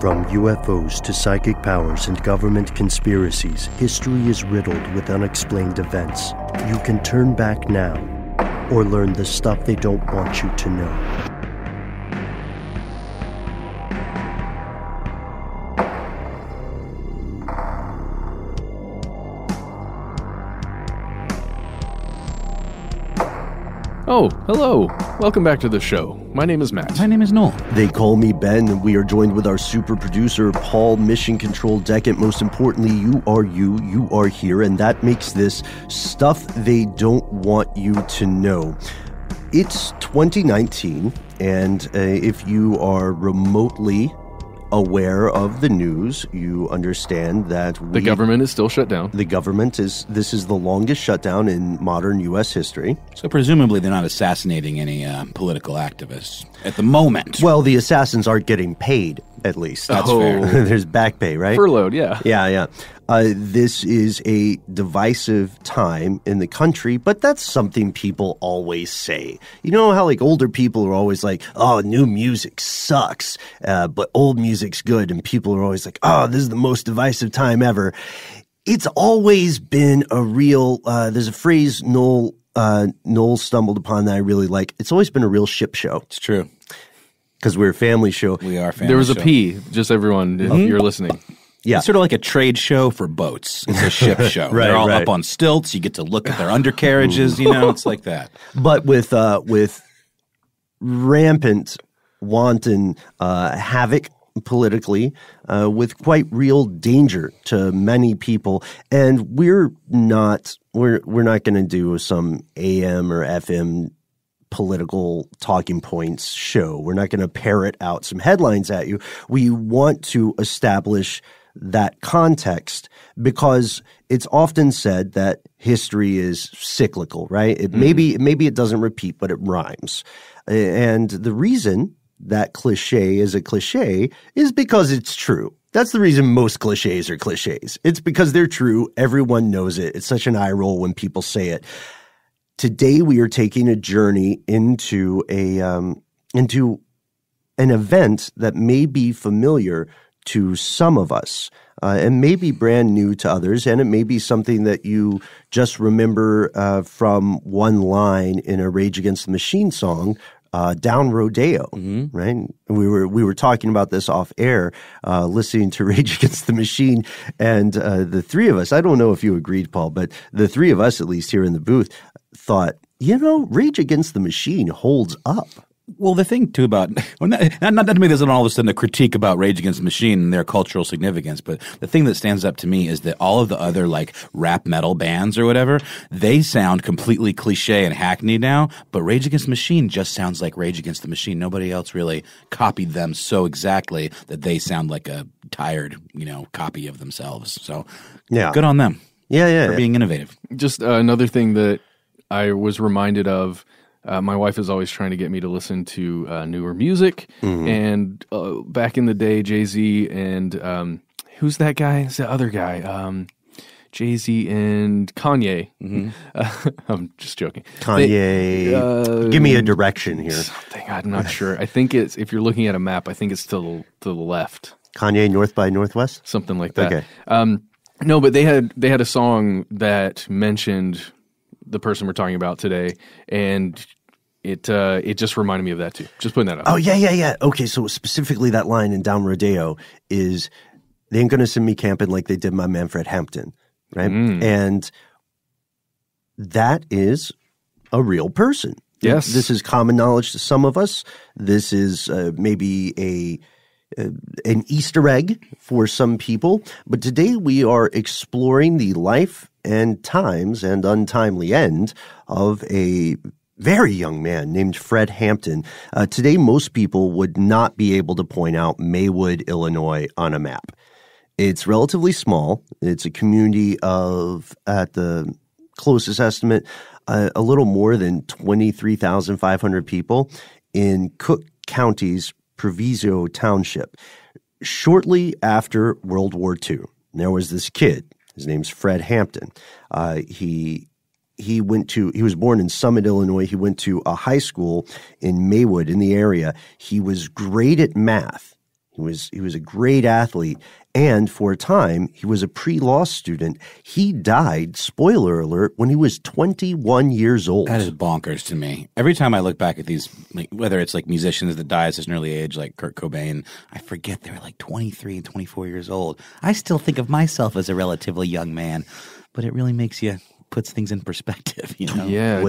From UFOs to psychic powers and government conspiracies, history is riddled with unexplained events. You can turn back now or learn the stuff they don't want you to know. Oh, hello. Welcome back to the show. My name is Matt. My name is Noel. They call me Ben, and we are joined with our super producer, Paul, Mission Control Decant. Most importantly, you are here, and that makes this stuff they don't want you to know. It's 2019, and if you are remotely aware of the news, you understand that the government is still shut down. This is the longest shutdown in modern U.S. history. So presumably they're not assassinating any political activists at the moment. Well, the assassins aren't getting paid, at least. That's fair. There's back pay, right? Furloughed, yeah. Yeah. This is a divisive time in the country, but that's something people always say. You know how like older people are always like, oh, new music sucks, but old music's good. And people are always like, oh, this is the most divisive time ever. It's always been a real, there's a phrase Noel stumbled upon that I really like. It's always been a real ship show. It's true. Because we're a family show. We are a family show. There was a P, just everyone, if you're listening. Yeah. It's sort of like a trade show for boats. It's a ship show. Right, They're all right. up on stilts. You get to look at their undercarriages. You know, it's like that. But with rampant, wanton havoc politically, with quite real danger to many people, and we're not going to do some AM or FM political talking points show. We're not going to parrot out some headlines at you. We want to establish that context because it's often said that history is cyclical, right? Maybe it doesn't repeat, but it rhymes. And the reason that cliche is a cliche is because it's true. That's the reason most cliches are cliches. It's because they're true. Everyone knows it. It's such an eye roll when people say it. Today we are taking a journey into an event that may be familiar to some of us, and may be brand new to others, and it may be something that you just remember from one line in a Rage Against the Machine song, Down Rodeo, right? We were talking about this off air, listening to Rage Against the Machine, and the three of us, I don't know if you agreed, Paul, but the three of us, at least here in the booth, thought, Rage Against the Machine holds up. Well, the thing, too, about not to me, there's all of a sudden a critique about Rage Against the Machine and their cultural significance, but the thing that stands up to me is that all of the other, like, rap metal bands or whatever, they sound completely cliche and hackneyed now, but Rage Against the Machine just sounds like Rage Against the Machine. Nobody else really copied them so exactly that they sound like a tired, copy of themselves. So, good on them. For being innovative. Just another thing that I was reminded of, my wife is always trying to get me to listen to newer music. And back in the day, Jay-Z and who's that guy? It's the other guy. Jay-Z and Kanye. I'm just joking. Kanye. Give me a direction here. Something, I'm not sure. I think it's, if you're looking at a map, I think it's to the left. Kanye North by Northwest? Something like that. Okay. No, but they had a song that mentioned the person we're talking about today, and it just reminded me of that too. Just putting that up. Oh, yeah. Okay, so specifically that line in Down Rodeo is, they ain't gonna send me camping like they did my man Fred Hampton, right? And that is a real person. Yes. This is common knowledge to some of us. This is maybe an Easter egg for some people. But today we are exploring the life and times and untimely end of a very young man named Fred Hampton. Today, most people would not be able to point out Maywood, Illinois on a map. It's relatively small. It's a community of, at the closest estimate, a little more than 23,500 people in Cook County's Proviso Township. Shortly after World War II, there was this kid. His name's Fred Hampton. He was born in Summit, Illinois. He went to a high school in Maywood in the area. He was great at math. He was a great athlete, and for a time, he was a pre-law student. He died, spoiler alert, when he was 21 years old. That is bonkers to me. Every time I look back at these, like, whether it's like musicians that die at such an early age, like Kurt Cobain, I forget they were like 23 and 24 years old. I still think of myself as a relatively young man, but it really puts things in perspective, you know? Yeah,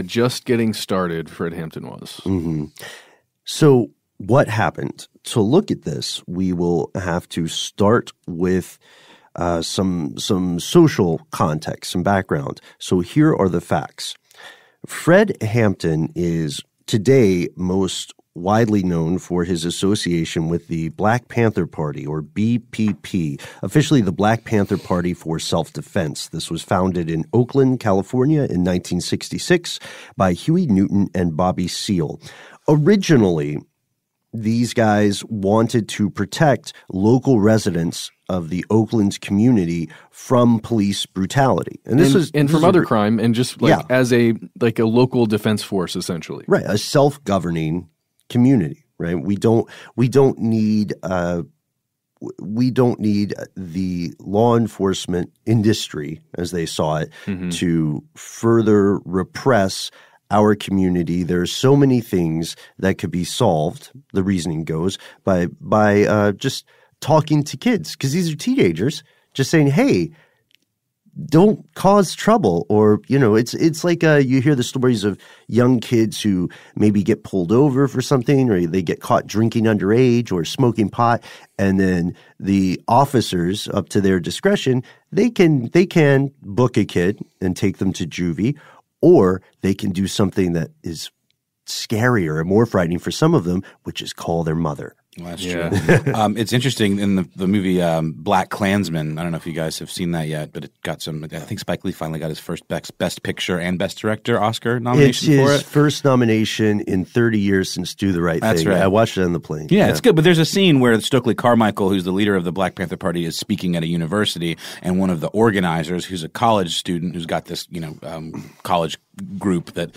just getting started, Fred Hampton was. Mm-hmm. So what happened? To look at this, we will have to start with some social context, some background. So here are the facts. Fred Hampton is today most widely known for his association with the Black Panther Party, or BPP, officially the Black Panther Party for Self-Defense. This was founded in Oakland, California in 1966 by Huey Newton and Bobby Seale. Originally, these guys wanted to protect local residents of the Oakland community from police brutality, and from other crime, and just as a local defense force, essentially, right? A self-governing community, right? We don't need the law enforcement industry, as they saw it, to further repress our community. There's so many things that could be solved, the reasoning goes, by just talking to kids, because these are teenagers, just saying, hey, don't cause trouble. Or, it's like you hear the stories of young kids who maybe get pulled over for something, or they get caught drinking underage or smoking pot, and then the officers, up to their discretion, they can book a kid and take them to juvie, or they can do something that is scarier and more frightening for some of them, which is call their mother. Well, that's true. It's interesting in the movie Black Klansman. I don't know if you guys have seen that yet, but it got some. I think Spike Lee finally got his first Best Picture and Best Director Oscar nomination for it. It's his first nomination in 30 years since Do the Right Thing. That's right. I watched it on the plane. Yeah, it's good. But there's a scene where Stokely Carmichael, who's the leader of the Black Panther Party, is speaking at a university, and one of the organizers, who's a college student who's got this college group that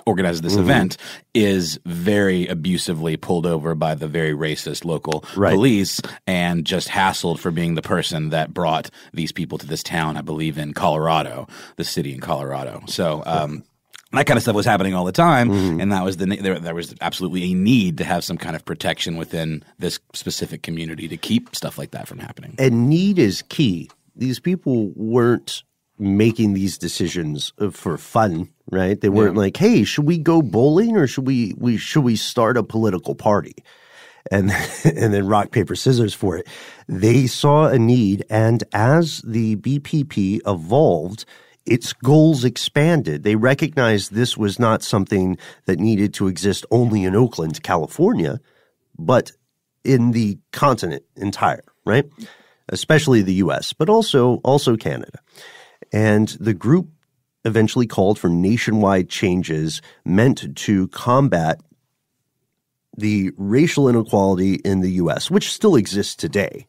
organizes this event, is very abusively pulled over by the very racist local police and just hassled for being the person that brought these people to this town, I believe in Colorado, the city in Colorado. So that kind of stuff was happening all the time, and that was there was absolutely a need to have some kind of protection within this specific community to keep stuff like that from happening. And need is key. These people weren't making these decisions for fun, right? They weren't like, hey, should we go bowling, or should we start a political party? And then rock, paper, scissors for it. They saw a need, and as the BPP evolved, its goals expanded. They recognized this was not something that needed to exist only in Oakland, California, but in the continent entire, right? Especially the U.S., but also Canada. And the group eventually called for nationwide changes meant to combat the racial inequality in the U.S., which still exists today.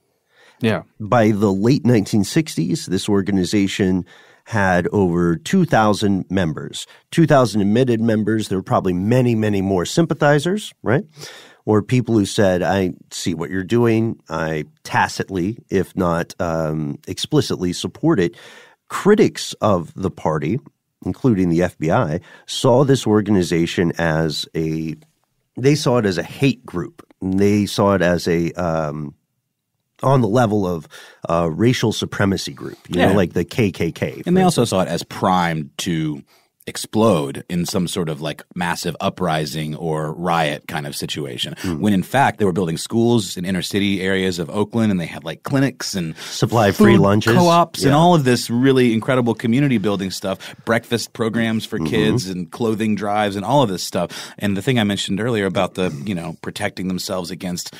Yeah. By the late 1960s, this organization had over 2,000 members, 2,000 admitted members. There were probably many, many more sympathizers, right? Or people who said, I see what you're doing. I tacitly, if not explicitly, support it. Critics of the party, including the FBI, saw this organization as a hate group. They saw it as on the level of racial supremacy group, like the KKK. And they also saw it as primed to explode in some sort of like massive uprising or riot kind of situation. When in fact they were building schools in inner city areas of Oakland, and they had like clinics and supply free lunches, co-ops, and all of this really incredible community building stuff, breakfast programs for kids and clothing drives and all of this stuff. And the thing I mentioned earlier about the, protecting themselves against,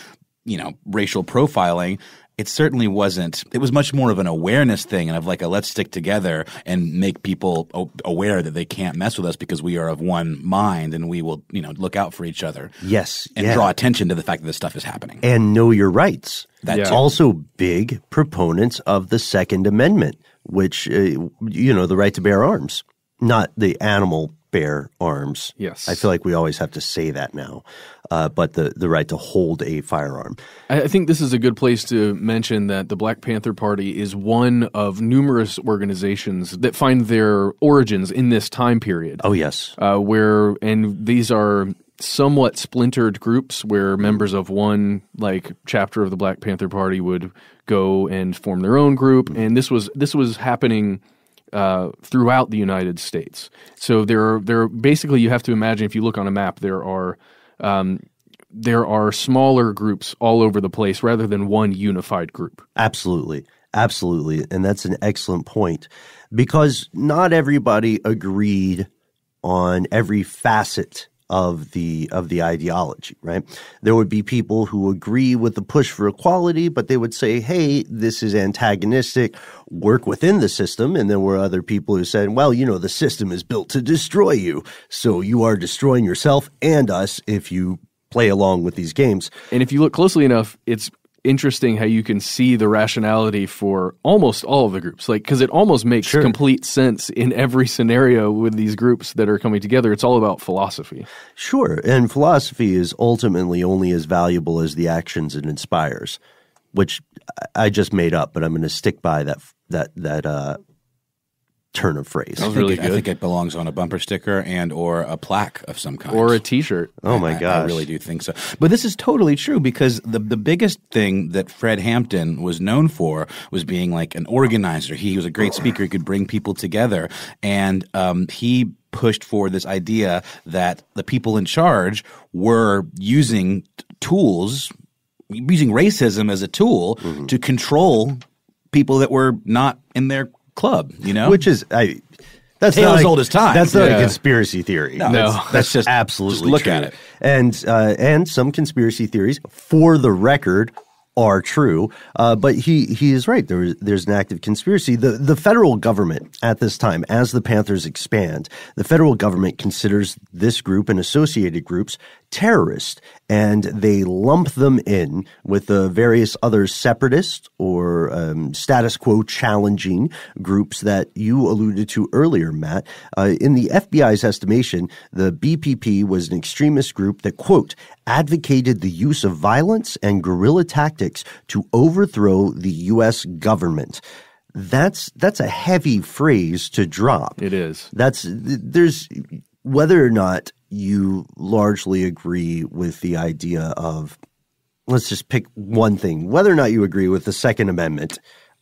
racial profiling, it certainly wasn't. It was much more of an awareness thing, and of like a let's stick together and make people aware that they can't mess with us because we are of one mind, and we will, look out for each other. Yes, and draw attention to the fact that this stuff is happening and know your rights. That's also big proponents of the Second Amendment, which the right to bear arms, not the animal bear arms. Yes. I feel like we always have to say that now, but the right to hold a firearm. I think this is a good place to mention that the Black Panther Party is one of numerous organizations that find their origins in this time period. Oh, yes. And these are somewhat splintered groups where members of one chapter of the Black Panther Party would go and form their own group, and this was happening throughout the United States. So there are basically, you have to imagine, if you look on a map, there are smaller groups all over the place rather than one unified group. Absolutely. And that's an excellent point, because not everybody agreed on every facet of the ideology, right? There would be people who agree with the push for equality, but they would say, hey, this is antagonistic, work within the system. And there were other people who said, well, the system is built to destroy you, so you are destroying yourself and us if you play along with these games. And if you look closely enough, it's interesting how you can see the rationality for almost all of the groups, because it almost makes complete sense in every scenario with these groups that are coming together. It's all about philosophy. Sure, and philosophy is ultimately only as valuable as the actions it inspires, which I just made up, but I'm going to stick by that turn of phrase. That was really good. I think it belongs on a bumper sticker and or a plaque of some kind. Or a T-shirt. Oh, my gosh. I really do think so. But this is totally true, because the biggest thing that Fred Hampton was known for was being like an organizer. He was a great speaker. He could bring people together. And he pushed for this idea that the people in charge were using tools, using racism as a tool to control people that were not in their club, which is that's tale not as old as time. That's not a conspiracy theory. No. That's just absolutely just look true. at it. And some conspiracy theories, for the record, are true. But he is right. There's an active conspiracy. The federal government at this time, as the Panthers expand, the federal government considers this group and associated groups terrorist, and they lump them in with the various other separatist or status quo challenging groups that you alluded to earlier, Matt. In the FBI's estimation, the BPP was an extremist group that, quote, advocated the use of violence and guerrilla tactics to overthrow the U.S. government. That's a heavy phrase to drop. It is. There's whether or not you largely agree with the idea of, let's just pick one thing, whether or not you agree with the Second Amendment,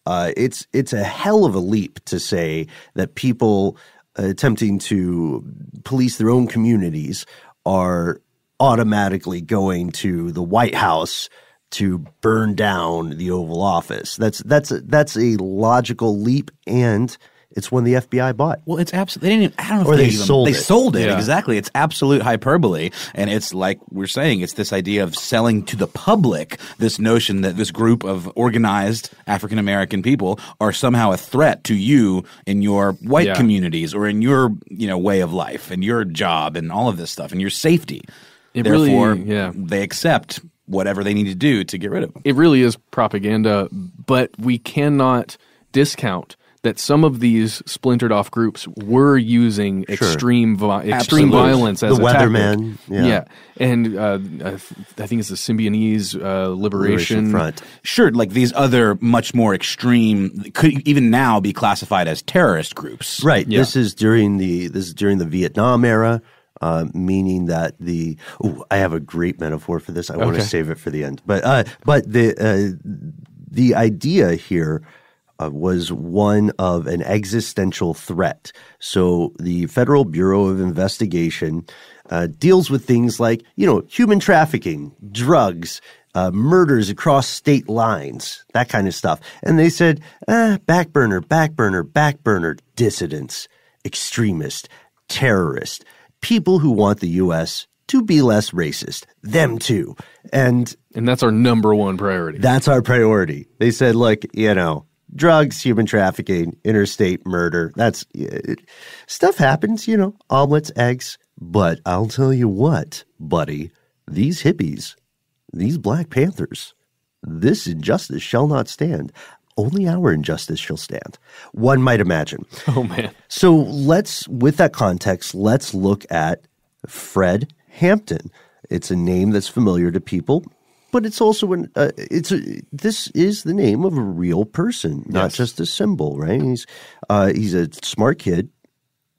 it's a hell of a leap to say that people attempting to police their own communities are automatically going to the White House to burn down the Oval Office. That's a logical leap, and it's one the FBI bought. Well, it's absolutely. They didn't. I don't know or if they even, sold they it. sold it. Yeah. Exactly. It's absolute hyperbole, and it's like we're saying. It's this idea of selling to the public this notion that this group of organized African American people are somehow a threat to you in your white communities or in your way of life and your job and all of this stuff and your safety. Therefore, they accept whatever they need to do to get rid of them. It really is propaganda, but we cannot discount that some of these splintered off groups were using extreme violence as the a Weatherman, tactic. Yeah. And I think it's the Symbionese Liberation Front. Sure, like these other much more extreme could even now be classified as terrorist groups. Right. Yeah. This is during the Vietnam era. Meaning that I have a great metaphor for this. I want to save it for the end. But the idea here was one of an existential threat. So the Federal Bureau of Investigation deals with things like, human trafficking, drugs, murders across state lines, that kind of stuff. And they said, back burner, dissidents, extremists, terrorists, people who want the U.S. to be less racist, them too. And that's our number one priority. That's our priority. They said, look, drugs, human trafficking, interstate murder, stuff happens, omelets, eggs. But I'll tell you what, buddy, these hippies, these Black Panthers, this injustice shall not stand. only our injustice shall stand, one might imagine. Oh, man. So with that context, let's look at Fred Hampton. It's a name that's familiar to people, but it's also this is the name of a real person, not just a symbol, right? He's a smart kid.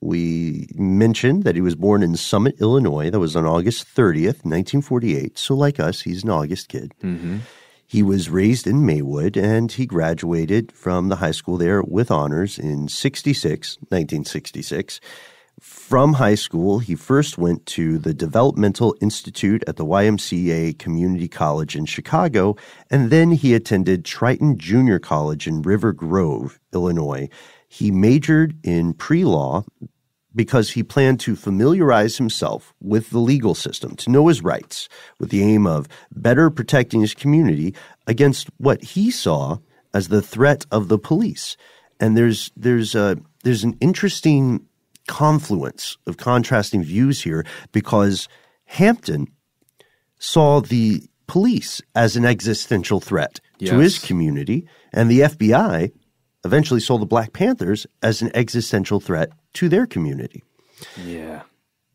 We mentioned that he was born in Summit, Illinois. That was on August 30th, 1948. So like us, he's an August kid. Mm-hmm. He was raised in Maywood, and he graduated from the high school there with honors in 1966. From high school, he first went to the Developmental Institute at the YMCA Community College in Chicago, and then he attended Triton Junior College in River Grove, Illinois. He majored in pre-law because he planned to familiarize himself with the legal system, to know his rights, with the aim of better protecting his community against what he saw as the threat of the police. And there's an interesting confluence of contrasting views here, because Hampton saw the police as an existential threat to his community, and the FBI eventually saw the Black Panthers as an existential threat to their community. Yeah.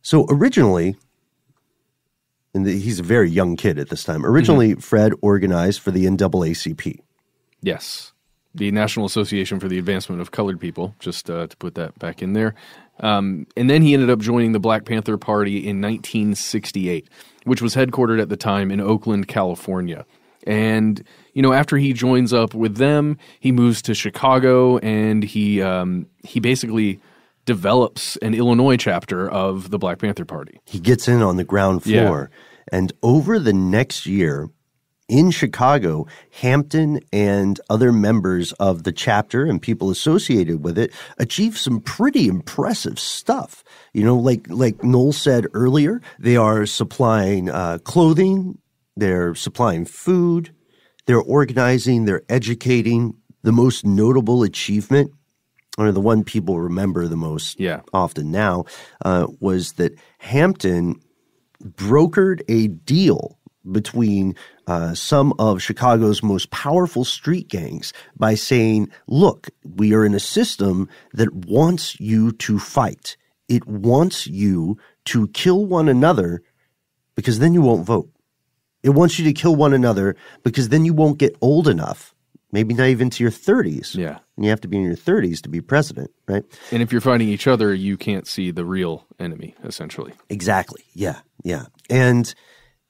So originally, he's a very young kid at this time. Originally, Fred organized for the NAACP. Yes. The National Association for the Advancement of Colored People, just to put that back in there. And then he ended up joining the Black Panther Party in 1968, which was headquartered at the time in Oakland, California. And, after he joins up with them, he moves to Chicago, and he basically develops an Illinois chapter of the Black Panther Party. He gets in on the ground floor. Yeah. And over the next year in Chicago, Hampton and other members of the chapter and people associated with it achieved some pretty impressive stuff. Like Noel said earlier, they are supplying clothing, they're supplying food, they're organizing, they're educating. The most notable achievement, or the one people remember the most often now, was that Hampton brokered a deal between some of Chicago's most powerful street gangs by saying, look, we are in a system that wants you to fight. It wants you to kill one another because then you won't vote. It wants you to kill one another because then you won't get old enough, maybe not even to your 30s. Yeah. And you have to be in your 30s to be president, right? And if you're fighting each other, you can't see the real enemy, essentially. Exactly. Yeah. And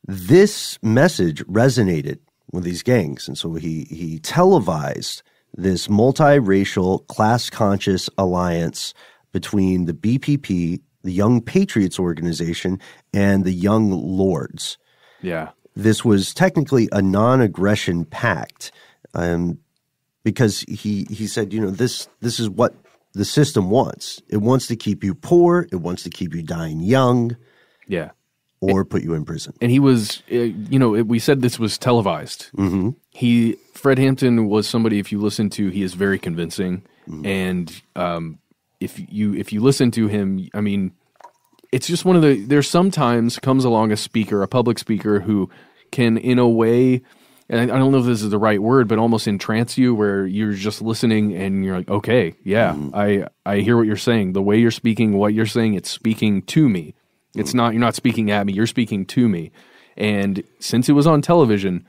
this message resonated with these gangs. And so he televised this multiracial, class-conscious alliance between the BPP, the Young Patriots Organization, and the Young Lords. Yeah. This was technically a non-aggression pact, because he said, this is what the system wants. It wants to keep you poor. It wants to keep you dying young. Yeah. Or put you in prison. And he was, we said this was televised. Mm-hmm. Fred Hampton was somebody, if you listen to, he is very convincing. Mm-hmm. And if you listen to him, I mean, it's just there's sometimes comes along a public speaker who can, in a way, and I don't know if this is the right word, but almost entrance you, where you're just listening and you're like, okay, yeah, I hear what you're saying. The way you're speaking, what you're saying, it's speaking to me. It's not, you're not speaking at me, you're speaking to me. And since it was on television,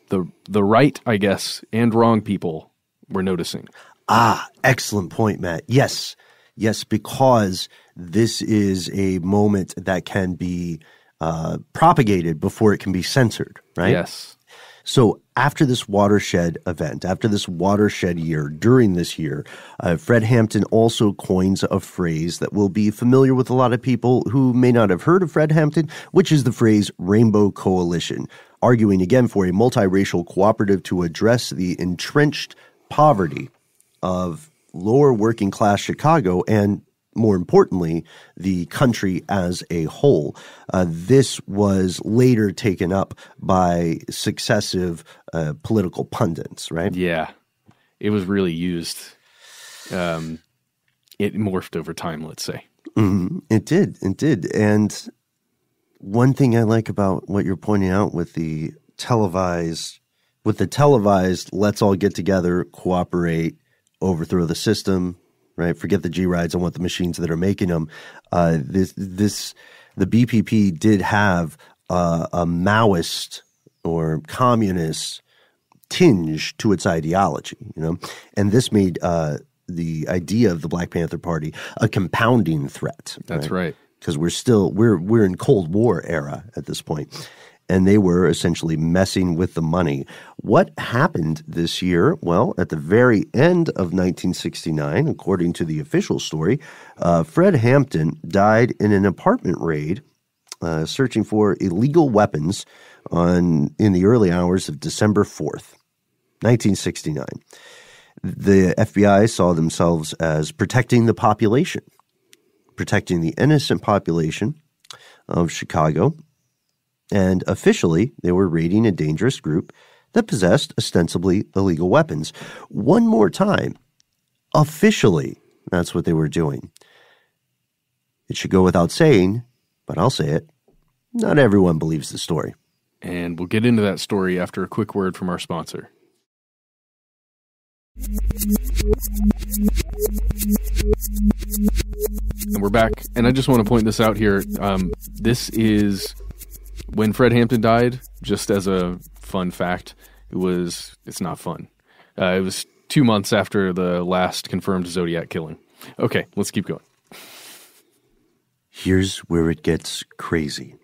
the right, I guess, and wrong people were noticing. Ah, excellent point, Matt. Yes, because this is a moment that can be propagated before it can be censored, right? Yes. So after this watershed event, after this watershed year, during this year, Fred Hampton also coins a phrase that will be familiar with a lot of people who may not have heard of Fred Hampton, which is the phrase Rainbow Coalition, arguing again for a multiracial cooperative to address the entrenched poverty of lower working class Chicago and, more importantly, the country as a whole. This was later taken up by successive political pundits, right? Yeah. It was really used. It morphed over time, let's say. Mm-hmm. It did. And one thing I like about what you're pointing out with the televised with the televised, let's all get together, cooperate, overthrow the system, right? Forget the G-rides. I want the machines that are making them. The BPP did have a Maoist or communist tinge to its ideology, and this made the idea of the Black Panther Party a compounding threat. That's right. Because we're in Cold War era at this point. And they were essentially messing with the money. What happened this year? Well, at the very end of 1969, according to the official story, Fred Hampton died in an apartment raid searching for illegal weapons in the early hours of December 4th, 1969. The FBI saw themselves as protecting the population, protecting the innocent population of Chicago. And officially, they were raiding a dangerous group that possessed ostensibly illegal weapons. One more time, officially, that's what they were doing. It should go without saying, but I'll say it. Not everyone believes the story. And we'll get into that story after a quick word from our sponsor. And we're back. And I just want to point this out here. This is when Fred Hampton died, just as a fun fact. It's not fun. It was 2 months after the last confirmed Zodiac killing. Okay, let's keep going. Here's where it gets crazy.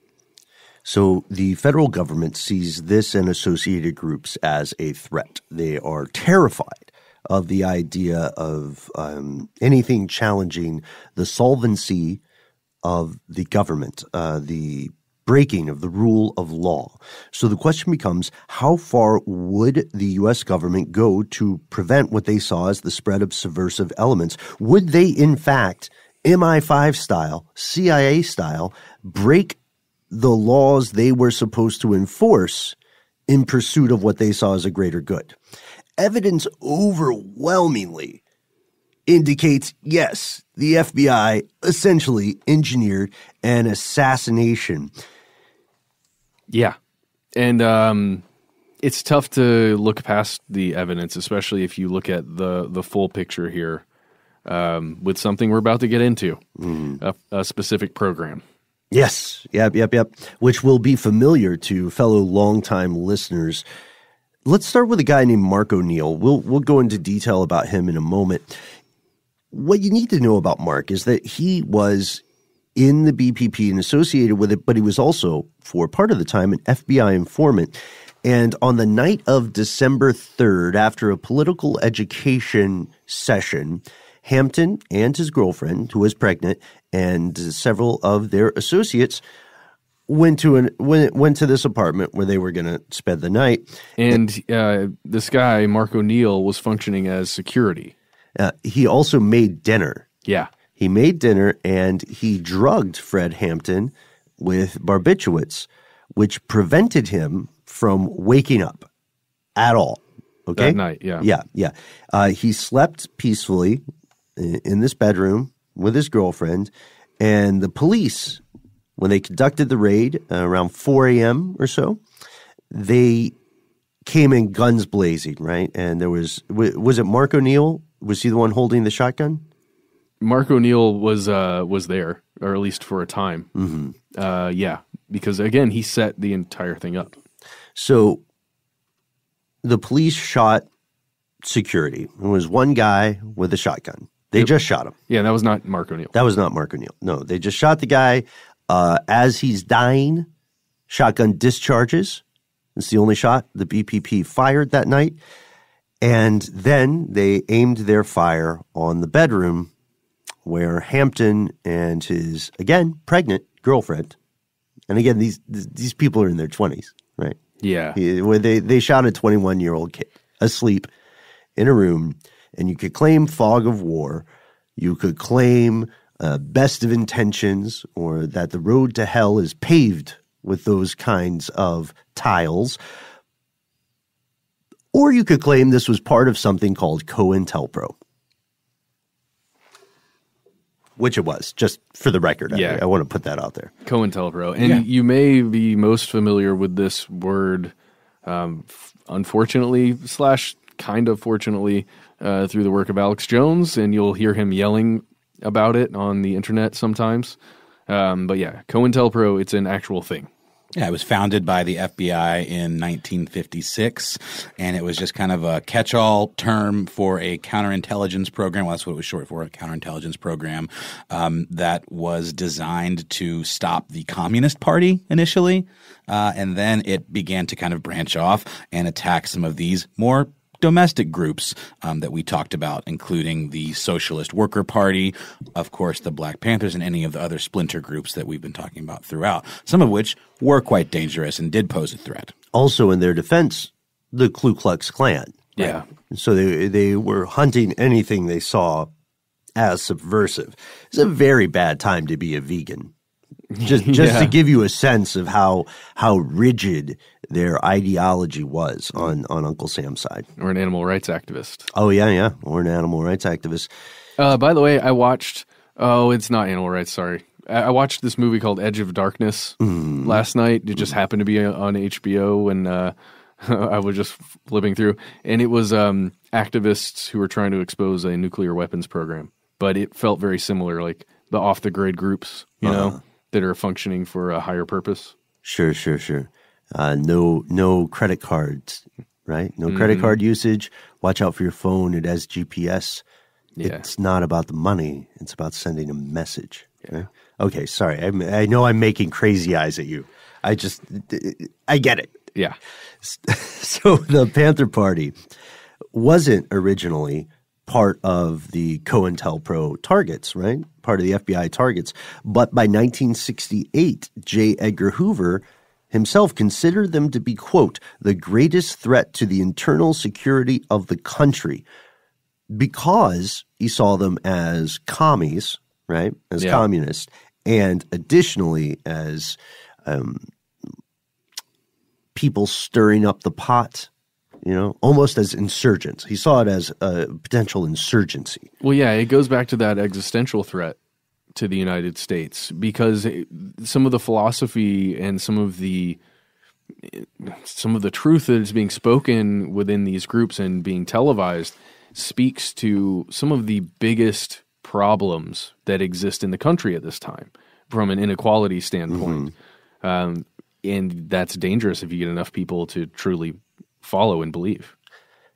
So the federal government sees this and associated groups as a threat. They are terrified of the idea of anything challenging the solvency of the government, the breaking of the rule of law. So the question becomes, how far would the U.S. government go to prevent what they saw as the spread of subversive elements? Would they, in fact, MI5 style, CIA style, break the laws they were supposed to enforce in pursuit of what they saw as a greater good? Evidence overwhelmingly indicates, yes, the FBI essentially engineered an assassination. Yeah. And it's tough to look past the evidence, especially if you look at the full picture here with something we're about to get into, a specific program. Yes. Yep. Which will be familiar to fellow longtime listeners. Let's start with a guy named Mark O'Neill. We'll go into detail about him in a moment. What you need to know about Mark is that he was in the BPP and associated with it, but he was also, for part of the time, an FBI informant. And on the night of December 3rd, after a political education session, Hampton and his girlfriend, who was pregnant, and several of their associates went to this apartment where they were going to spend the night. And this guy, Mark O'Neill, was functioning as security. He also made dinner. Yeah. He made dinner, and he drugged Fred Hampton with barbiturates, which prevented him from waking up at all. Okay? That night, yeah. Yeah. He slept peacefully in this bedroom with his girlfriend, and the police, when they conducted the raid around 4 a.m. or so, they came in guns blazing, right? And there was it Mark O'Neill? Was he the one holding the shotgun? Mark O'Neill was there, or at least for a time. Mm-hmm. Yeah, because again, he set the entire thing up. So the police shot security. It was one guy with a shotgun. They just shot him. Yeah, that was not Mark O'Neill. That was not Mark O'Neill. No, they just shot the guy. As he's dying, shotgun discharges. It's the only shot the BPP fired that night. And then they aimed their fire on the bedroom where Hampton and his, again, pregnant girlfriend, and again, these people are in their 20s, right? Yeah. They shot a 21-year-old kid asleep in a room, and you could claim fog of war. You could claim best of intentions, or that the road to hell is paved with those kinds of tiles. Or you could claim this was part of something called COINTELPRO. Which it was, just for the record. Yeah. I want to put that out there. COINTELPRO. And you may be most familiar with this word Unfortunately / kind of fortunately through the work of Alex Jones, and you'll hear him yelling about it on the internet sometimes. But yeah, COINTELPRO, it's an actual thing. Yeah, it was founded by the FBI in 1956, and it was just kind of a catch-all term for a counterintelligence program. Well, that's what it was short for, a counterintelligence program that was designed to stop the Communist Party initially, and then it began to kind of branch off and attack some of these more domestic groups that we talked about, including the Socialist Worker Party, of course, the Black Panthers, and any of the other splinter groups that we've been talking about throughout, some of which were quite dangerous and did pose a threat. Also, in their defense, the Ku Klux Klan. Yeah. Right? So they were hunting anything they saw as subversive. It's a very bad time to be a vegan. Just to give you a sense of how rigid their ideology was on Uncle Sam's side. Or an animal rights activist. Oh, yeah. Or an animal rights activist. By the way, I watched – it's not animal rights, sorry. I watched this movie called Edge of Darkness last night. It just happened to be on HBO, and I was just flipping through. And it was activists who were trying to expose a nuclear weapons program. But it felt very similar, like the off-the-grid groups, you know, that are functioning for a higher purpose. Sure. No credit cards, right? No credit card usage. Watch out for your phone. It has GPS. Yeah. It's not about the money. It's about sending a message. Yeah. Right? Okay, sorry. I know I'm making crazy eyes at you. I get it. Yeah. So the Panther Party wasn't originally part of the COINTELPRO targets, right? Part of the FBI targets. But by 1968, J. Edgar Hoover himself considered them to be, quote, the greatest threat to the internal security of the country, because he saw them as commies, right? As communists, and additionally as people stirring up the pot, you know, almost as insurgents. He saw it as a potential insurgency. Well, yeah, it goes back to that existential threat to the United States, because some of the philosophy and some of the truth that is being spoken within these groups and being televised speaks to some of the biggest problems that exist in the country at this time from an inequality standpoint. And that's dangerous if you get enough people to truly follow and believe,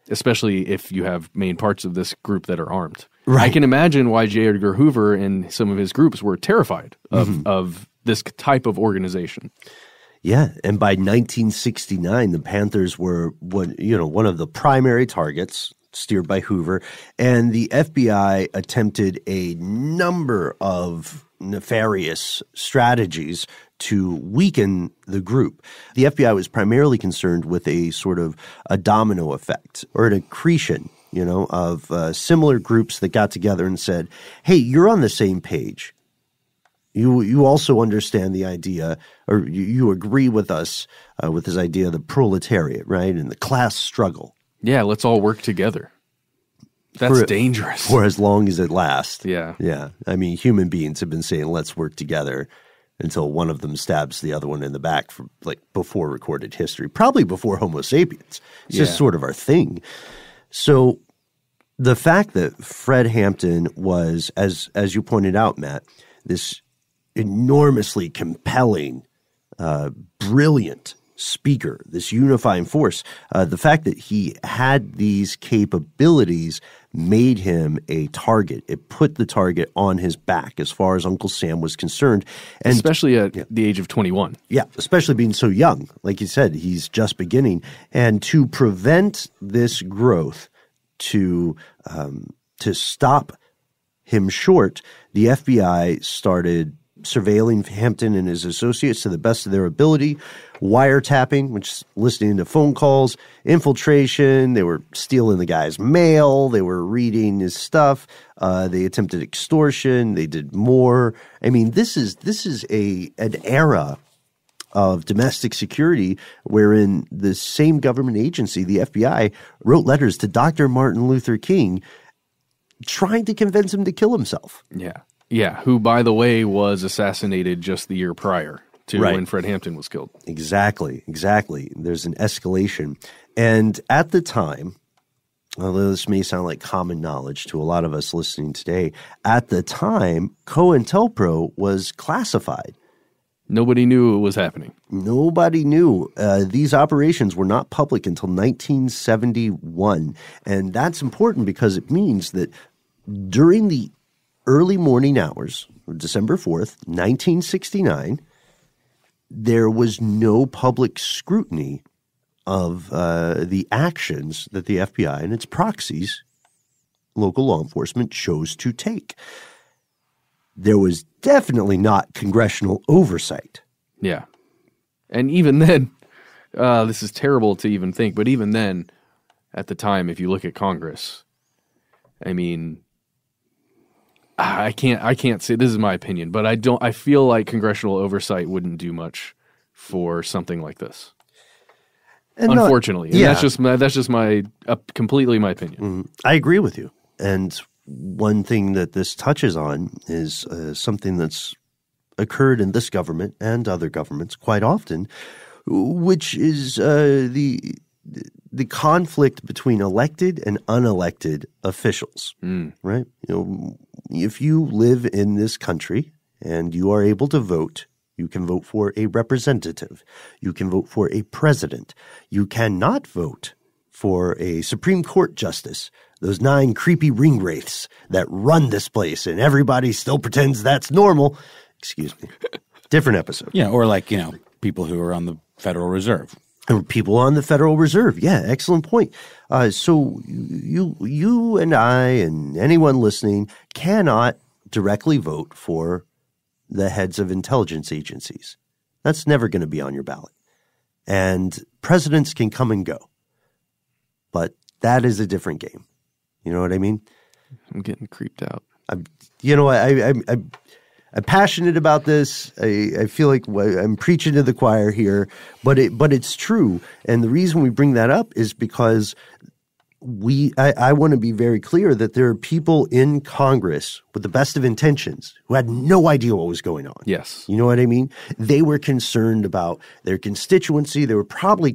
especially if you have main parts of this group that are armed. Right. I can imagine why J. Edgar Hoover and some of his groups were terrified of this type of organization. Yeah, and by 1969, the Panthers were one of the primary targets steered by Hoover, and the FBI attempted a number of nefarious strategies to weaken the group. The FBI was primarily concerned with a sort of a domino effect or an accretion, of similar groups that got together and said, hey, you're on the same page. You also understand the idea, or you agree with us with this idea of the proletariat, right, and the class struggle. Yeah, let's all work together. That's dangerous. For as long as it lasts. Yeah. Yeah. I mean, human beings have been saying, let's work together until one of them stabs the other one in the back before recorded history, probably before Homo sapiens. It's just sort of our thing. So the fact that Fred Hampton was, as you pointed out, Matt, this enormously compelling, brilliant speaker, this unifying force, the fact that he had these capabilities made him a target. It put the target on his back as far as Uncle Sam was concerned. And especially at the age of 21. Yeah, especially being so young. Like you said, he's just beginning. And to prevent this growth, to stop him short, the FBI started surveilling Hampton and his associates to the best of their ability, wiretapping, which is listening to phone calls, infiltration. They were stealing the guy's mail. They were reading his stuff. They attempted extortion. They did more. I mean, this is an era of domestic security wherein the same government agency, the FBI, wrote letters to Dr. Martin Luther King trying to convince him to kill himself. Yeah. Yeah, who, by the way, was assassinated just the year prior to when Fred Hampton was killed. Exactly. There's an escalation. And at the time, although this may sound like common knowledge to a lot of us listening today, at the time, COINTELPRO was classified. Nobody knew it was happening. Nobody knew. These operations were not public until 1971. And that's important because it means that during the early morning hours of December 4th, 1969, there was no public scrutiny of the actions that the FBI and its proxies, local law enforcement, chose to take. There was definitely not congressional oversight. Yeah. And even then, this is terrible to even think, but even then, at the time, if you look at Congress, I mean, I can't say, this is my opinion, but I feel like congressional oversight wouldn't do much for something like this. And unfortunately. And that's just my completely my opinion. I agree with you. And one thing that this touches on is something that's occurred in this government and other governments quite often, which is the conflict between elected and unelected officials, right? If you live in this country and you are able to vote, you can vote for a representative. You can vote for a president. You cannot vote for a Supreme Court justice, those 9 creepy ring wraiths that run this place, and everybody still pretends that's normal. Excuse me. Different episode. Yeah, or people who are on the Federal Reserve. Or people on the Federal Reserve. Yeah, excellent point. So you and I and anyone listening cannot directly vote for the heads of intelligence agencies. That's never going to be on your ballot. And presidents can come and go. But that is a different game. You know what I mean? I'm getting creeped out. I'm passionate about this. I feel like I'm preaching to the choir here, but it's true. And the reason we bring that up is because I want to be very clear that there are people in Congress with the best of intentions who had no idea what was going on. Yes. You know what I mean? They were concerned about their constituency. They were probably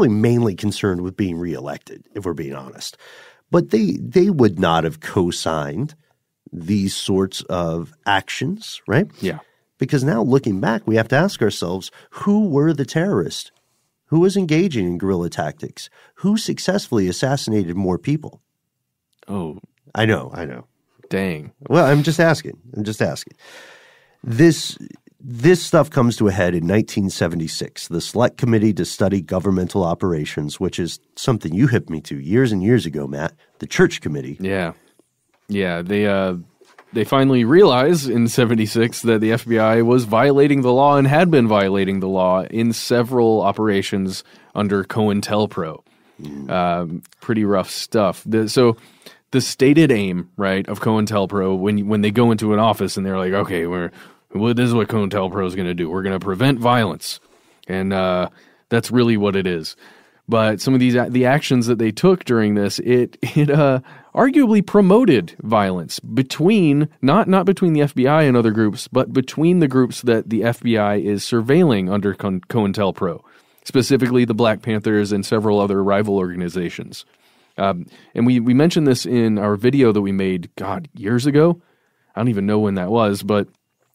mainly concerned with being reelected, if we're being honest. But they would not have co-signed these sorts of actions, right? Yeah. Because now looking back, we have to ask ourselves, who were the terrorists? Who was engaging in guerrilla tactics? Who successfully assassinated more people? Oh. I know. Dang. Well, I'm just asking. This stuff comes to a head in 1976. The Select Committee to Study Governmental Operations, which is something you hipped me to years and years ago, Matt. The Church Committee. Yeah. Yeah, they finally realized in 76 that the FBI was violating the law and had been violating the law in several operations under COINTELPRO. Pretty rough stuff. So the stated aim, right, of COINTELPRO when they go into an office and they're like, okay, this is what COINTELPRO is going to do. We're going to prevent violence, and that's really what it is. But some of the actions that they took during this, it arguably promoted violence between not between the FBI and other groups, but between the groups that the FBI is surveilling under COINTELPRO, specifically the Black Panthers and several other rival organizations. And we mentioned this in our video that we made, years ago. I don't even know when that was, but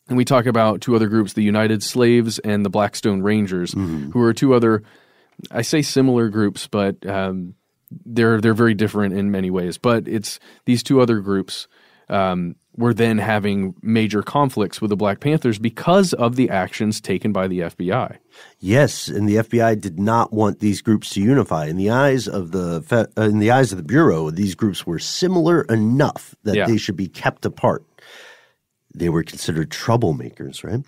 and we talk about 2 other groups, the United Slaves and the Blackstone Rangers, who are 2 other, I say similar groups, but they're very different in many ways. But it's these 2 other groups were then having major conflicts with the Black Panthers because of the actions taken by the FBI. Yes, and the FBI did not want these groups to unify. In the eyes of the Bureau, these groups were similar enough that they should be kept apart. They were considered troublemakers, right?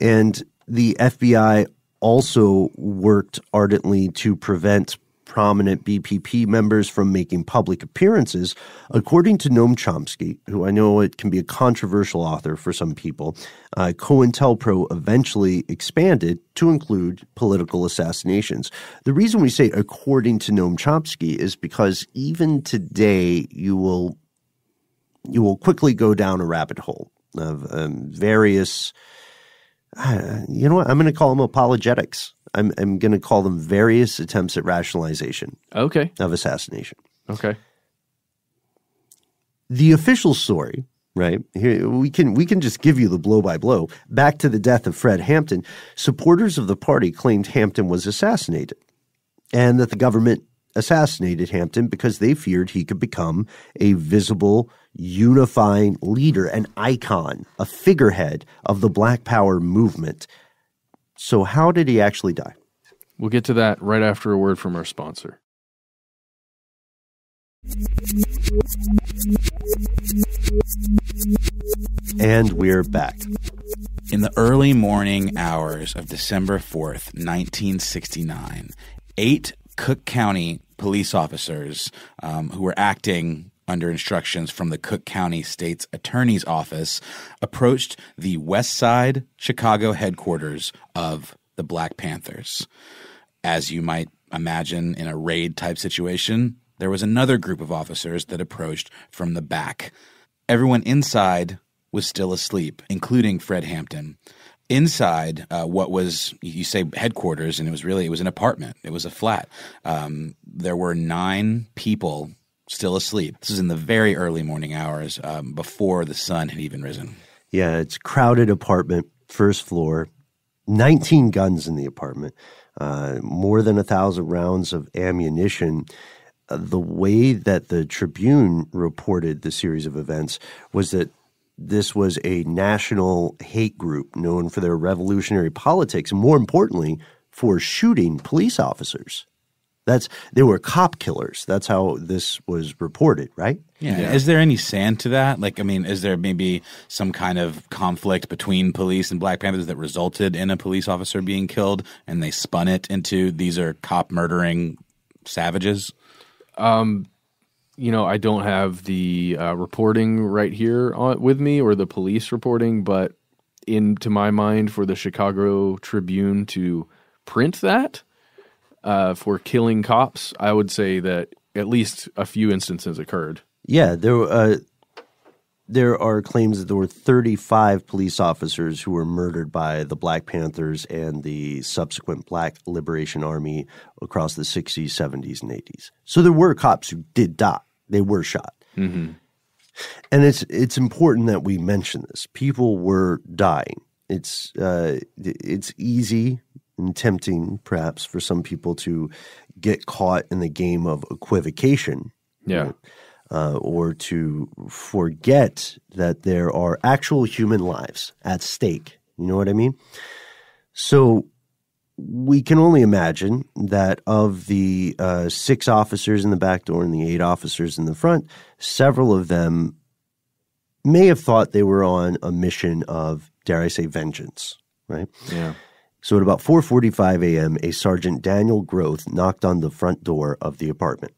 And the FBI also worked ardently to prevent prominent BPP members from making public appearances. According to Noam Chomsky, who I know it can be a controversial author for some people, COINTELPRO eventually expanded to include political assassinations. The reason we say according to Noam Chomsky is because even today you will quickly go down a rabbit hole of various You know what? I'm going to call them apologetics. I'm going to call them various attempts at rationalization of assassination. Okay. The official story, right? Here we can just give you the blow by blow. Back to the death of Fred Hampton, supporters of the party claimed Hampton was assassinated and that the government assassinated Hampton because they feared he could become a visible, unifying leader, an icon, a figurehead of the Black Power movement. So how did he actually die? We'll get to that right after a word from our sponsor. And we're back. In the early morning hours of December 4th, 1969, 8 Cook County police officers who were acting under instructions from the Cook County State's Attorney's Office approached the West Side Chicago headquarters of the Black Panthers. As you might imagine in a raid-type situation, there was another group of officers that approached from the back. Everyone inside was still asleep, including Fred Hampton. Inside what was, you say headquarters, and it was an apartment. It was a flat. There were 9 people still asleep. This is in the very early morning hours before the sun had even risen. Yeah, it's a crowded apartment, first floor, 19 guns in the apartment, more than 1,000 rounds of ammunition. The way that the Tribune reported the series of events was that this was a national hate group known for their revolutionary politics and, more importantly, for shooting police officers. They were cop killers. That's how this was reported, right? Yeah. Is there any sand to that? Is there maybe some kind of conflict between police and Black Panthers that resulted in a police officer being killed, and they spun it into these are cop murdering savages? I don't have the reporting right here with me, or the police reporting, but to my mind, for the Chicago Tribune to print that for killing cops, I would say that at least a few instances occurred. Yeah, there are claims that there were 35 police officers who were murdered by the Black Panthers and the subsequent Black Liberation Army across the 60s, 70s, and 80s. So there were cops who did die. They were shot. Mm-hmm. And it's important that we mention this. People were dying. It's easy and tempting, perhaps, for some people to get caught in the game of equivocation. Yeah. Right? Or to forget that there are actual human lives at stake. You know what I mean? So we can only imagine that of the 6 officers in the back door and the 8 officers in the front, several of them may have thought they were on a mission of, dare I say, vengeance, right? Yeah. So at about 4:45 a.m., a Sergeant Daniel Groth knocked on the front door of the apartment.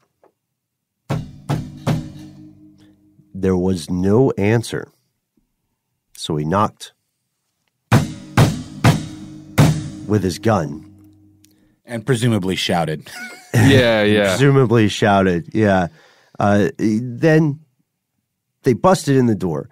There was no answer, so he knocked with his gun. And presumably shouted. Yeah. Presumably shouted, yeah. Then they busted in the door.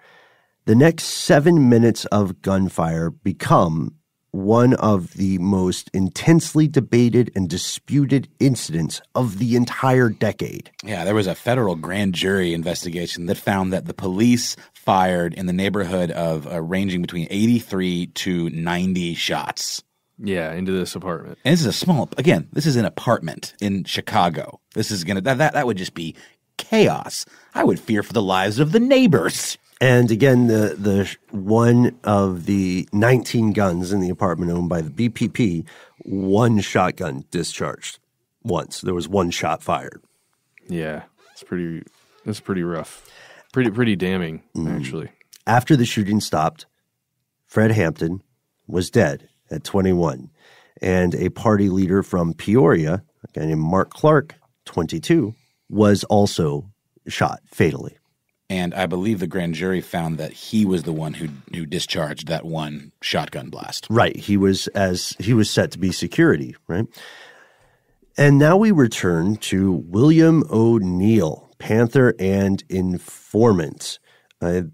The next 7 minutes of gunfire become one of the most intensely debated and disputed incidents of the entire decade. Yeah, there was a federal grand jury investigation that found that the police fired in the neighborhood of ranging between 83 to 90 shots. Yeah, into this apartment. And this is this is an apartment in Chicago. This is that would just be chaos. I would fear for the lives of the neighbors. And again, the one of the 19 guns in the apartment owned by the BPP, one shotgun discharged once. There was one shot fired. Yeah, it's pretty rough. Pretty damning, actually. After the shooting stopped, Fred Hampton was dead at 21. And a party leader from Peoria, a guy named Mark Clark, 22, was also shot fatally. And I believe the grand jury found that he was the one who discharged that one shotgun blast. Right. He was set to be security, right? And now we return to William O'Neill, Panther and informant.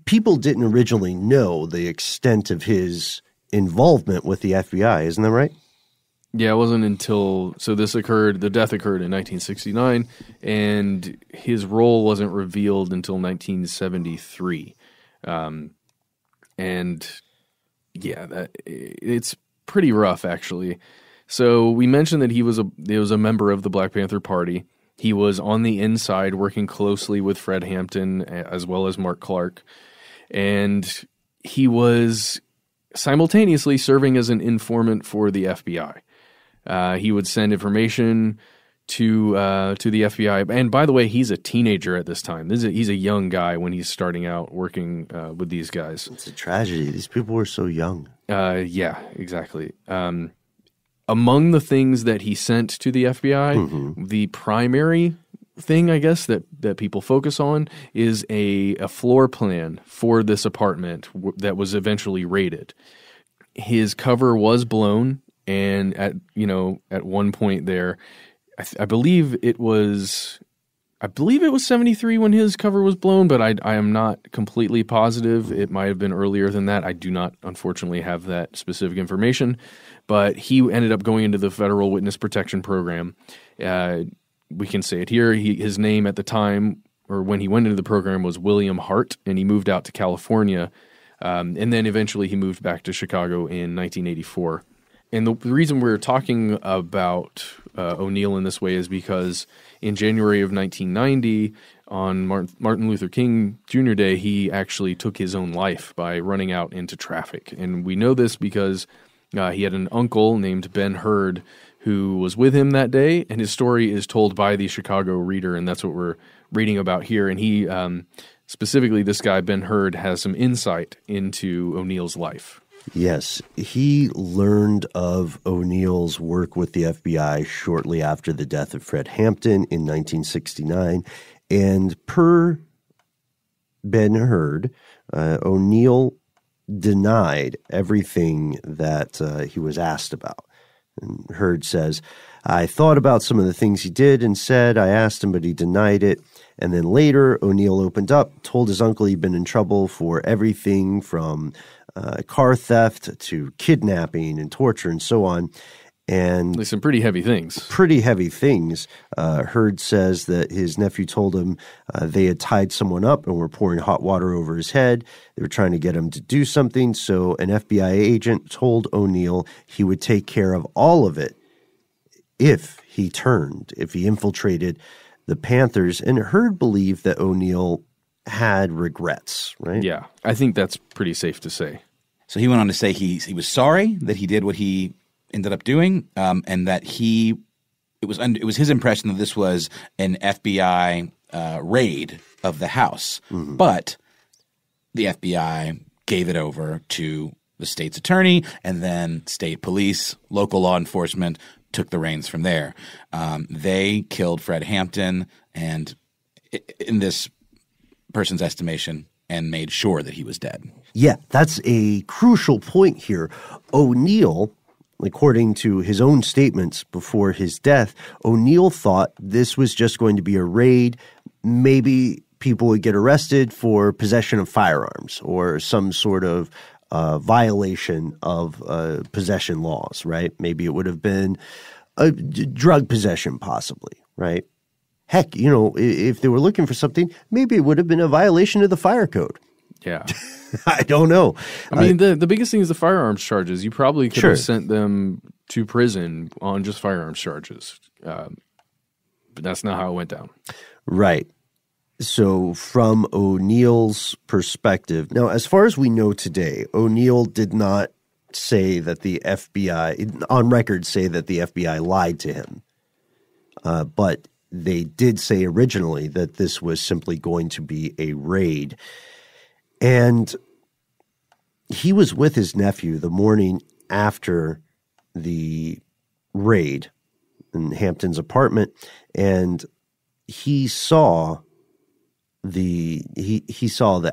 People didn't originally know the extent of his involvement with the FBI. Isn't that right? Yeah, it wasn't until the death occurred in 1969, and his role wasn't revealed until 1973. It's pretty rough, actually. So we mentioned that he was a member of the Black Panther Party. He was on the inside working closely with Fred Hampton as well as Mark Clark, and he was simultaneously serving as an informant for the FBI. He would send information to the FBI. And by the way, he's a teenager at this time. He's a young guy when he's starting out working with these guys. It's a tragedy. These people were so young. Yeah, exactly. Among the things that he sent to the FBI, the primary thing, I guess, that people focus on is a floor plan for this apartment that was eventually raided. His cover was blown. And at one point there, I believe it was 73 when his cover was blown, but I am not completely positive. It might have been earlier than that. I do not, unfortunately, have that specific information. But he ended up going into the Federal Witness Protection Program. We can say it here. His name at the time, or when he went into the program, was William Hart, and he moved out to California. And then eventually he moved back to Chicago in 1984. And the reason we're talking about O'Neal in this way is because in January of 1990, on Martin Luther King Jr. Day, he actually took his own life by running out into traffic. And we know this because he had an uncle named Ben Hurd who was with him that day, and his story is told by the Chicago Reader, and that's what we're reading about here. And he, specifically this guy, Ben Hurd, has some insight into O'Neal's life. Yes, he learned of O'Neal's work with the FBI shortly after the death of Fred Hampton in 1969. And per Ben Hurd, O'Neal denied everything that he was asked about. And Hurd says, I thought about some of the things he did and said. I asked him, but he denied it. And then later, O'Neal opened up, told his uncle he'd been in trouble for everything from car theft to kidnapping and torture and so on. And like some pretty heavy things. Hurd says that his nephew told him they had tied someone up and were pouring hot water over his head. They were trying to get him to do something. So an FBI agent told O'Neal he would take care of all of it if he infiltrated the Panthers. And Hurd believed that O'Neal had regrets, right? Yeah, I think that's pretty safe to say. So he went on to say he was sorry that he did what he ended up doing, and that it was his impression that this was an FBI raid of the house, but the FBI gave it over to the state's attorney, and then state police, local law enforcement took the reins from there. They killed Fred Hampton, and in this person's estimation, and made sure that he was dead. Yeah, that's a crucial point here. O'Neal, according to his own statements before his death, O'Neal thought this was just going to be a raid. Maybe people would get arrested for possession of firearms or some sort of violation of possession laws, right? Maybe it would have been a drug possession possibly, right? Heck, if they were looking for something, maybe it would have been a violation of the fire code. Yeah. I don't know. I mean, the biggest thing is the firearms charges. You probably could have sent them to prison on just firearms charges. But that's not how it went down. Right. So from O'Neal's perspective, now, as far as we know today, O'Neal did not say that the FBI, on record, say that the FBI lied to him. But they did say originally that this was simply going to be a raid. And he was with his nephew the morning after the raid in Hampton's apartment, and he saw the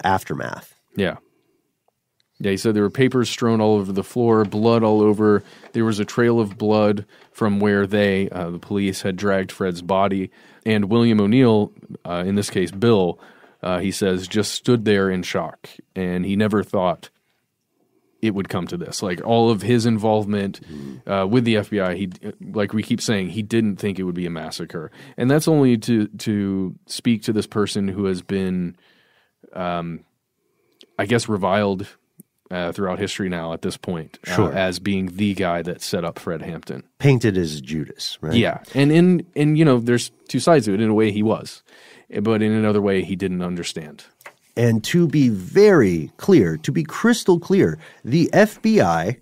aftermath. Yeah. Yeah, he said there were papers strewn all over the floor, blood all over. There was a trail of blood from where the police, had dragged Fred's body. And William O'Neal, in this case Bill, he says, just stood there in shock. And he never thought it would come to this. Like all of his involvement with the FBI, he, like we keep saying, he didn't think it would be a massacre. And that's only to speak to this person who has been, I guess, reviled throughout history now at this point as being the guy that set up Fred Hampton. Painted as Judas, right? Yeah. And there's two sides to it. In a way, he was. But in another way, he didn't understand. And to be very clear, to be crystal clear, the FBI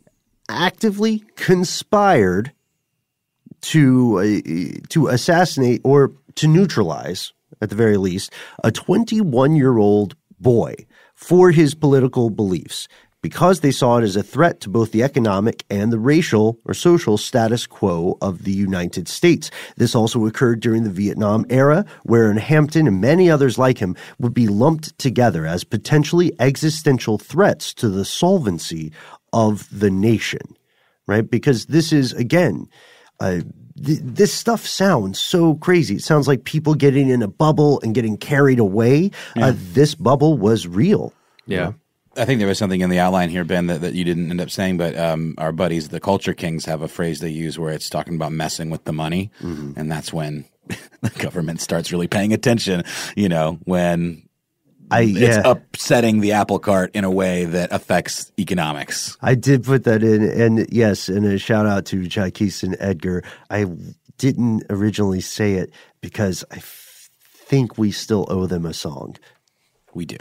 actively conspired to assassinate or to neutralize, at the very least, a 21-year-old boy for his political beliefs, because they saw it as a threat to both the economic and the racial or social status quo of the United States. This also occurred during the Vietnam era, wherein Hampton and many others like him would be lumped together as potentially existential threats to the solvency of the nation, right? Because this is, again, this stuff sounds so crazy. It sounds like people getting in a bubble and getting carried away. Yeah. This bubble was real. Yeah. You know? I think there was something in the outline here, Ben, that you didn't end up saying, but our buddies, the Culture Kings, have a phrase they use where it's talking about messing with the money, and that's when the government starts really paying attention, when it's upsetting the apple cart in a way that affects economics. I did put that in, and yes, and a shout-out to Jaquise and Edgar. I didn't originally say it because I think we still owe them a song. We do.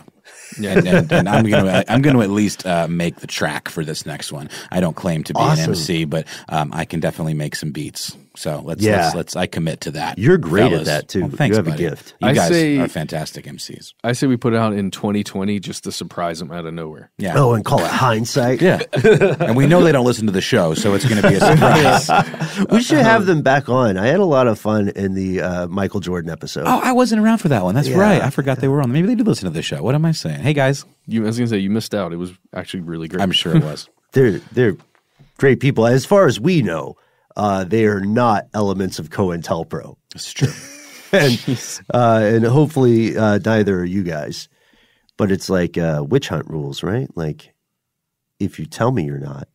And I'm going to at least make the track for this next one. I don't claim to be an MC, but I can definitely make some beats. So let's I commit to that. You're great fellas. at that too. Well, thanks, you have buddy. a gift. You guys are fantastic MCs. I say we put it out in 2020 just to surprise them out of nowhere. Yeah. Oh, and call it hindsight. Yeah. And we know they don't listen to the show, so it's going to be a surprise. We should have them back on. I had a lot of fun in the Michael Jordan episode. Oh, I wasn't around for that one. That's right. I forgot they were on. Maybe they did listen to the show. What am I saying? Hey, guys. I was going to say, you missed out. It was actually really great. I'm sure it was. They're great people. As far as we know, they are not elements of COINTELPRO. That's true. and hopefully neither are you guys. But it's like witch hunt rules, right? Like, if you tell me you're not,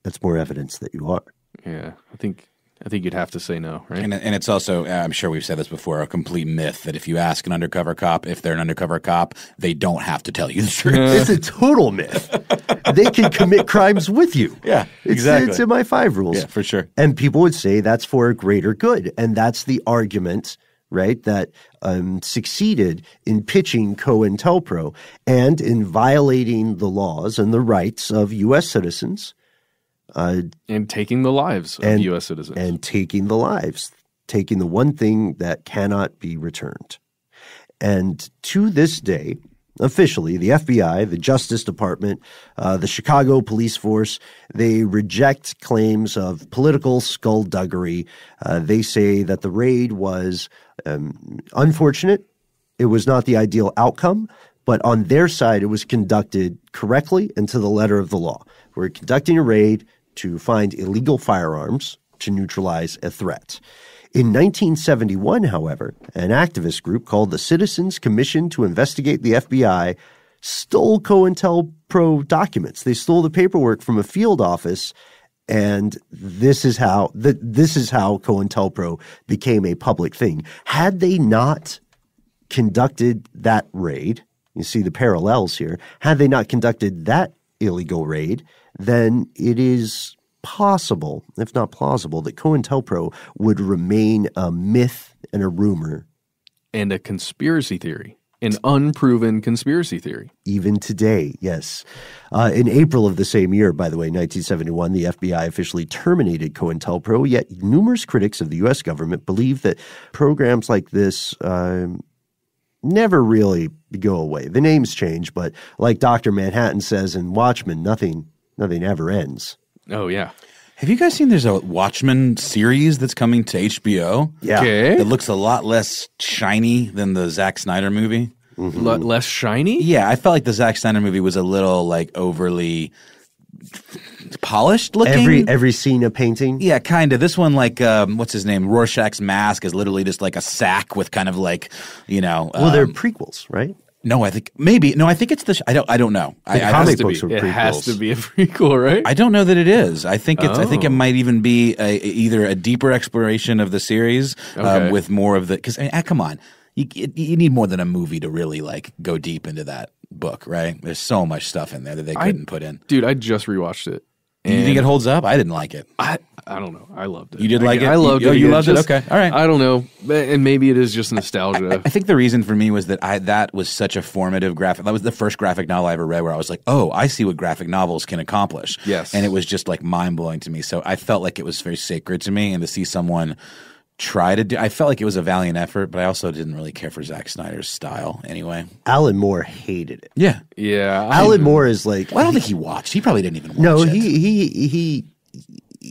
that's more evidence that you are. Yeah, I think you'd have to say no, right? And it's also, I'm sure we've said this before, a complete myth that if you ask an undercover cop if they're an undercover cop, they don't have to tell you the truth. It's a total myth. They can commit crimes with you. Yeah, exactly. It's MI5 rules. Yeah, for sure. And people would say that's for a greater good. And that's the argument, right, that succeeded in pitching COINTELPRO and in violating the laws and the rights of U.S. citizens. And taking the lives of U.S. citizens. And taking the one thing that cannot be returned. And to this day, officially, the FBI, the Justice Department, the Chicago Police Force, they reject claims of political skullduggery. They say that the raid was unfortunate. It was not the ideal outcome. But on their side, it was conducted correctly and to the letter of the law. We're conducting a raid to find illegal firearms to neutralize a threat. In 1971, however, an activist group called the Citizens Commission to Investigate the FBI stole COINTELPRO documents. They stole the paperwork from a field office, and this is how COINTELPRO became a public thing. Had they not conducted that raid, you see the parallels here, had they not conducted that illegal raid, then it is possible, if not plausible, that COINTELPRO would remain a myth and a rumor. And a conspiracy theory, an unproven conspiracy theory. Even today, yes. In April of the same year, by the way, 1971, the FBI officially terminated COINTELPRO, yet numerous critics of the U.S. government believe that programs like this never really go away. The names change, but like Dr. Manhattan says in Watchmen, nothing ever ends. Oh, yeah. Have you guys seen there's a Watchmen series that's coming to HBO? Yeah. Okay. That looks a lot less shiny than the Zack Snyder movie. Mm-hmm. Less shiny? Yeah, I felt like the Zack Snyder movie was a little like overly polished looking. Every scene a painting. Yeah, kind of. This one, like, what's his name? Rorschach's mask is literally just like a sack with kind of like, Well, they're prequels, right? No, I think maybe. No, I think it's the. I don't know. Comic books were prequels. It has to be a prequel, right? I don't know that it is. I think it's. I think it might even be either a deeper exploration of the series with more of the. Because come on, you need more than a movie to really like go deep into that book, right? There's so much stuff in there that they couldn't put in. Dude, I just rewatched it. Do you think it holds up? I didn't like it. I don't know. I loved it. You did like it? I loved it. You loved it? Okay. All right. I don't know. And maybe it is just nostalgia. I think the reason for me was that that was such a formative graphic. That was the first graphic novel I ever read where I was like, oh, I see what graphic novels can accomplish. Yes. And it was just like mind-blowing to me. So I felt like it was very sacred to me. And to see someone try to do – I felt like it was a valiant effort, but I also didn't really care for Zack Snyder's style anyway. Alan Moore hated it. Yeah. Yeah. Alan Moore is like – well, I don't think he watched. He probably didn't even watch it. No,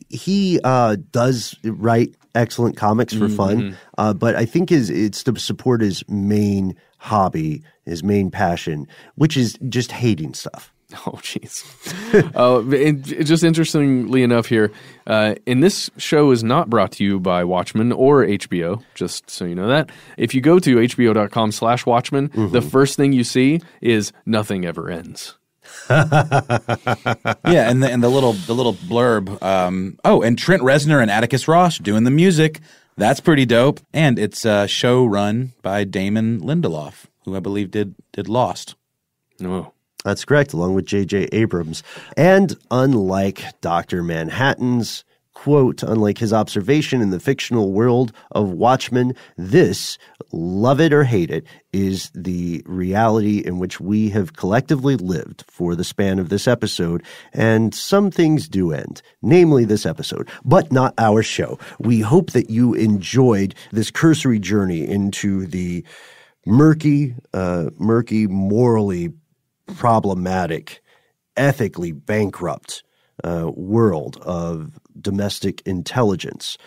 he does write excellent comics for fun, but I think it's to support his main hobby, his main passion, which is just hating stuff. Oh, jeez. Just interestingly enough here, and this show is not brought to you by Watchmen or HBO, just so you know that. If you go to hbo.com/Watchmen, the first thing you see is nothing ever ends. Yeah, and the little blurb. And Trent Reznor and Atticus Ross doing the music. That's pretty dope. And it's a show run by Damon Lindelof, who I believe did Lost. Oh. That's correct, along with J.J. Abrams. And unlike Dr. Manhattan's quote, unlike his observation in the fictional world of Watchmen, this, love it or hate it, is the reality in which we have collectively lived for the span of this episode. And some things do end, namely this episode, but not our show. We hope that you enjoyed this cursory journey into the murky, morally problematic, ethically bankrupt world of domestic intelligence.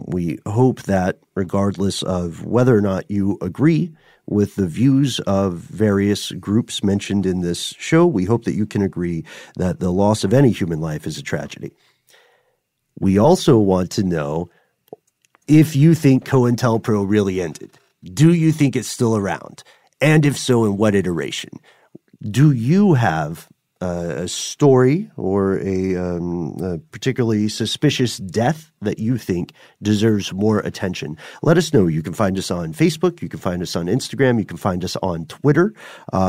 We hope that regardless of whether or not you agree with the views of various groups mentioned in this show, we hope that you can agree that the loss of any human life is a tragedy. We also want to know if you think COINTELPRO really ended. Do you think it's still around? And if so, in what iteration? Do you have a story or a particularly suspicious death that you think deserves more attention? Let us know. You can find us on Facebook. You can find us on Instagram. You can find us on Twitter.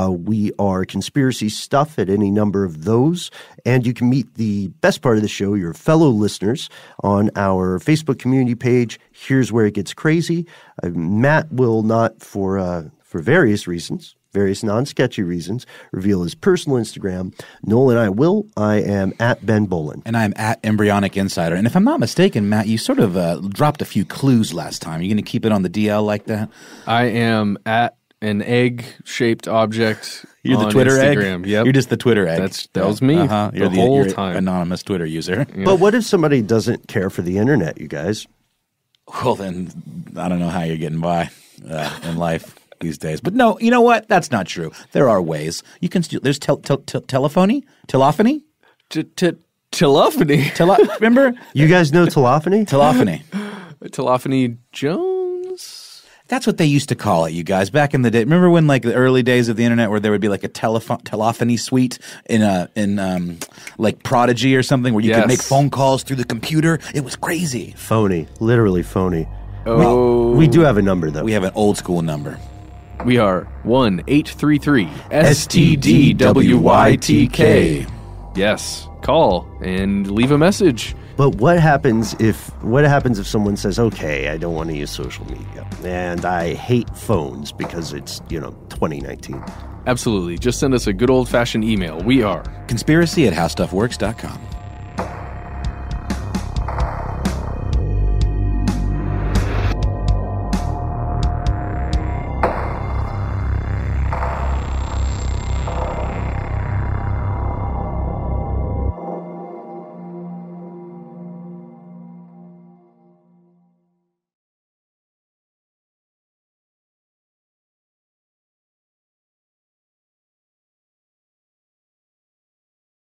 We are Conspiracy Stuff at any number of those. And you can meet the best part of the show, your fellow listeners, on our Facebook community page. Here's Where It Gets Crazy. Matt will not, for various reasons, various non-sketchy reasons, reveal his personal Instagram. Noel and I will. I am at Ben Bolin. And I'm at Embryonic Insider. And if I'm not mistaken, Matt, you sort of dropped a few clues last time. Are you going to keep it on the DL like that? I am at an egg-shaped object. You're the on Twitter Instagram. egg? Yep. You're just the Twitter egg. That was me You're the whole you're time. Anonymous Twitter user. Yeah. But what if somebody doesn't care for the internet, you guys? Well, then I don't know how you're getting by in life these days. But no, you know what? That's not true. There are ways. You can still – there's telephony? Telephony? Telephony. Remember? You guys know telephony? Telephony. Telephony Jones? That's what they used to call it, you guys, back in the day. Remember when, like, the early days of the internet where there would be, like, a telephony suite in like Prodigy or something where you could make phone calls through the computer? It was crazy. Phony. Literally phony. Oh. We do have a number, though. We have an old school number. We are 1-833-STDWYTK. Yes. Call and leave a message. But what happens if someone says, okay, I don't want to use social media and I hate phones because it's, 2019? Absolutely. Just send us a good old-fashioned email. We are conspiracy@howstuffworks.com.